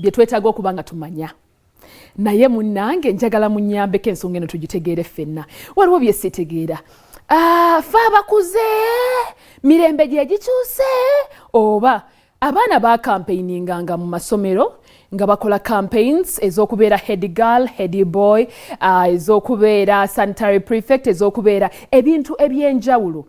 bye twetaaga okuba nga tumanya. Naye munnange njagala munnyambeko ensonga eno tugitegeere ffenna. Waliwo bye sitegeera. Ffe abakuze mirembe gye gikyuse oba abaana ba campaigninganga mu masomero nga bakola campaigns ez'okubeera head girl, head boy, ez'okubeera sanitary prefect, ez'okubeera ebintu ebyenjawulo.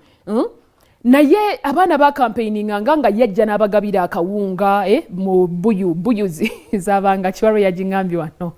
Naye abaana ba campaigninga nga yajja n'abagabira akawunga mu buyu z'abanga kiwaro yagingambye wano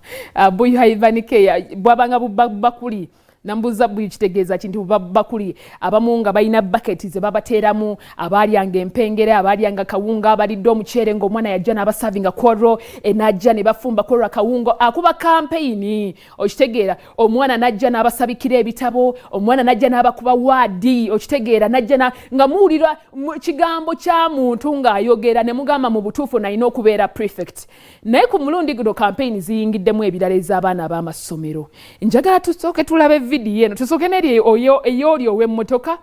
buyu haivanike bwabanga bakuli nambuza buyu kitegeeza kintu bakuli abamu nga balina bucket ze babateeramu abalyanga empengere abalyanga kawunga abalidde omuceere ng'omwana yajja n'abasavinga kworo n'ajja ne bafumba kworo akawungo akuba campaign okitegeera omwana n'ajja n'abasabikira ebitabo omwana n'ajja n'abakuba waadi okitegeera n'ajja nga muwulira kigambo kya muntu ng'ayogera ne mugamba mu butuufu nalina okubeera prefect naye ku mulundi guno campaign ziyingiddemu ebirala ez'abaana ab'amasomero njagala tusooke tulabe video eno tusooke n'eri ey'oli ow'emmotoka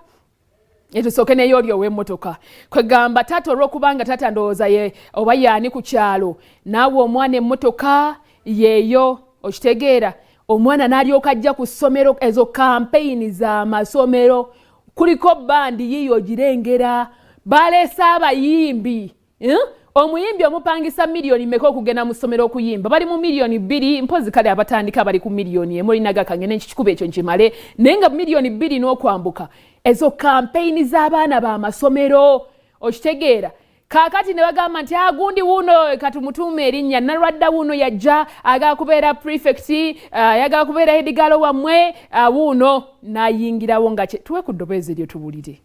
tusooke n'ey'oli ow'emmotoka kwegamba taata olw'okubanga taata ndowooza ye oba yaani ku kyalo naawe omwana emmotoka yeeyo okitegeera omwana n'alyoka ajja ku ssomero ezo campaign z'amasomero kuliko bandi yiyo girengera baleese abayimbi omuyimbi omupangisa miliyoni mmeka okugenda mu ssomero okuyimba bali mu miliyoni 2 mpozi kale abatandika bali ku miliyoni emulinaga kange n'ekikuba ekyo nkimale naye nga miliyoni 2 n'okwambuka ezo campaign z'abaana b'amasomero okitegeera kaakati ne bagamba nti agundi wuuno katumutuuma erinnya nalwadda wuuno yajja agala kubeera prefect yagala kubeera hedigalo wammwe wuuno n'ayingirawo nga tuwe ku ddoboozi eryo tubulire.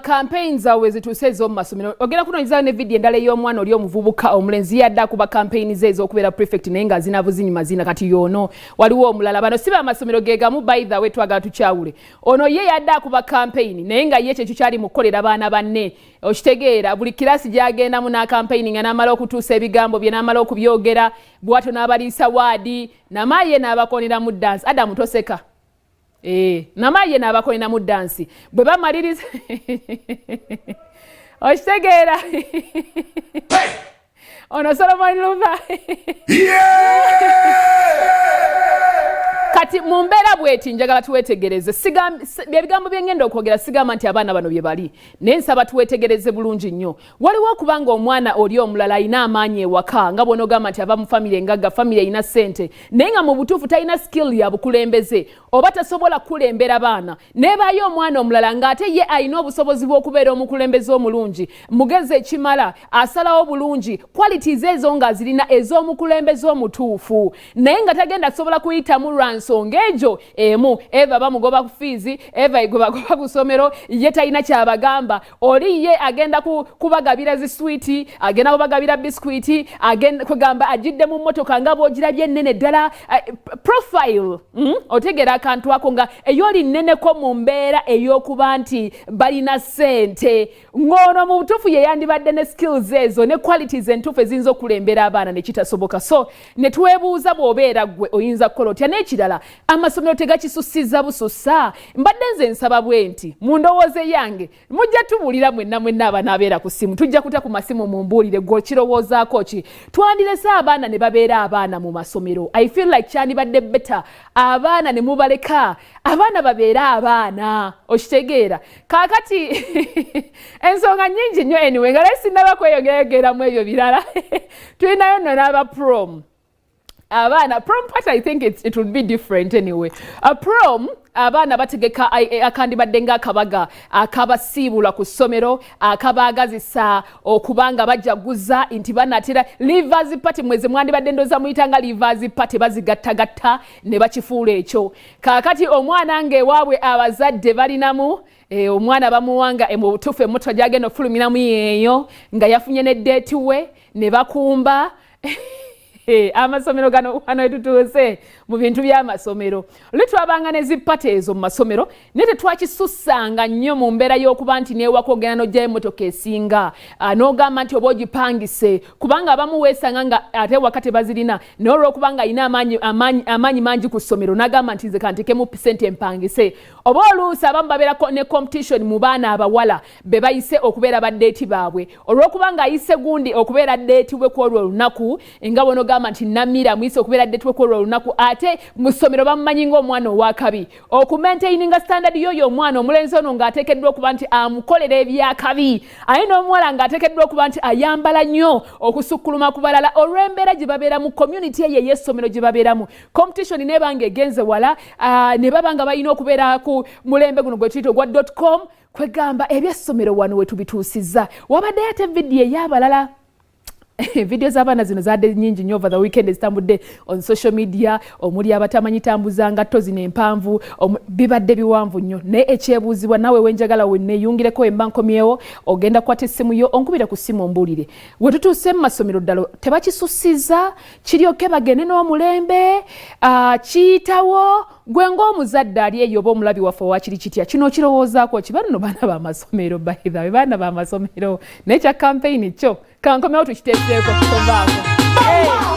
Campaigns awe zituuse ez'omu masomero ogenda kunoonyeza ne video endala ey'omwana oli omuvubuka omulenzi yadde akuba campaign ze ez'okubeera prefect naye nga zinabuzinyuma zina kati yono waliwo omulala bano si b'amasomero ge gamu by the way twagala tukyawule ono ye yadde akuba campaign naye nga ye kyekyo kyali mu kukolera baana banne okitegeera buli kirasi gy'agendamu na campaign nga n'amala okutuusa ebigambo bye n'amala okubyogera bw'atyo n'abaliisa waadi namaaye n'abakonera mu dance Adamu toseka namaye n'abakolina mu dansi bwe bamaliriza okitegeera ono Solomon Luva kati mu mbeera bweti njagala tuwetegereze ebigambo bye ngenda okwogera sigamba nti abaana bano bye bali naye nsaba tuwetegereze bulungi nnyo waliwo okubanga omwana oli omulala alina amaanyi ewaka nga bw'onogamba nti ava mu famire engagga famire erina ssente naye nga mu butuufu talina skill ya bukulembeze oba tasobola kukulembera baana neebaayo omwana omulala ng'ate ye alina obusobozi bw'okubeera omukulembeze omulungi mugezi ekimala asalawo bulungi qualities ezo nga zirina ez'omukulembeze omutuufu naye nga tagenda kusobola kuyitamu nsonga ejo emu Eva bamugoba ku fiizi Eva igobagoba ku ssomero ye talina kyabagamba oli ye agenda kubagabira ziswiti agenda kubagabira biskwiti agenda kugamba ajidde mu mmotoka nga bw'ogirabye ennene ddala profile otegera akantu ako nga ey'oli nneneko mu mbeera ey'okuba nti balina ssente ng'ono mu butuufu ye yandibadde ne skills ezo ne qualities entuufu eziyinza okulembera abaana ne kitasoboka so ne twebuuza bw'obeera ggwe oyinza kukola otya n'ekirala kituusa amasomero tegakisusiza bususa mbadde nze nsaba bwenti mundowooze yange mujja tubuulira mwenna abaana abeera ku ssimu tujja kuta ku masimu mumbuulire gwe kirowoozaako ki twandirese abaana ne babeera abaana mu masomero I feel like kyandibadde better abaana ne mubaleka abaana babeere abaana okitegeera kaakati ensonga nnyingi nnyo anyway nga lesinaba kweyongeramu ebyo birala tulinayo nno n'aba prom abaana prom part I think it would be different anyway prom abaana bategeka akandibadde ng'akabaga akabasiibula ku ssomero akabaagazisa okubanga bajaguza nti banatera leavers party mwezi mwandibadde ndoza muyitanga leavers party bazigattagatta ne bakifuula ekyo kaakati omwana ng'ewaabwe abazadde balinamu omwana bamuwanga mu butuufu emmotoka gy'agenda okufulumiramu yeeyo nga yafunye ne date we ne bakumba amasomero gano wano etutuuse mu bintu by'amasomero litwabanga ne zippate ezo mu masomero naye tetwakisussanga nnyo mu mbeera y'okuba nti neewaka ogenda n'ojjayo emmotoka esinga n'ogamba nti oba ogipangise kubanga abamu weesanga nga ate waka tebazirina naye olw'okubanga alina amaanyi mangi ku ssomero n'agamba nti nze kantekemu pisenti empangise oba oluusi abamu babeerako ne competition mu baana abawala be bayise okubeera baddeeti baabwe olw'okubanga ayise gundi okubeera ddeeti we kwolwo olunaku nga bono nti namira muyise okubeera ddeeti we kwolwo olunaku ate mu ssomero bamumanyi ng'omwana owakabi okumaintaininga standard y'oyo omwana omulenzi ono ng'ateekeddwa okuba nti amukolera ebyakabi aye n'omuwala ng'ateekeddwa okuba nti ayambala nnyo okusukkuluma ku balala olw'embeera gye babeera mu community eyo ey'essomero gye babeeramu competition nebanga egenze wala ne baba nga balina okubeera ku mulembe guno gwe tuyita ogwa .com kwegamba ebyessomero wano we tubituusizza wabaddeyo ate vidiyo ey'abalala video z'abaana zino zadde nnyingi nnyo over the weekend ezitambudde on social media omuli abatamanyi tambuza ngatto zino empanvu bibadde biwanvu nnyo naye ekyebuuzibwa nawe wenjagala wenneeyungireko emba nkomyewo ogenda kukwata essimu yo onkubira ku ssimu ombuulire we tutuuse mu masomero ddala tebakisussiza kiryoke bagende n'omulembe kiyitawo gwe ng'omuzadde ali eyo oba omulabi waffe wakiri kitya kino okirowoozaako ki bano baana b'amasomero baithawe baana b'amasomero naye kya campaign kyo kankomewo tukiteeseeko tukovaako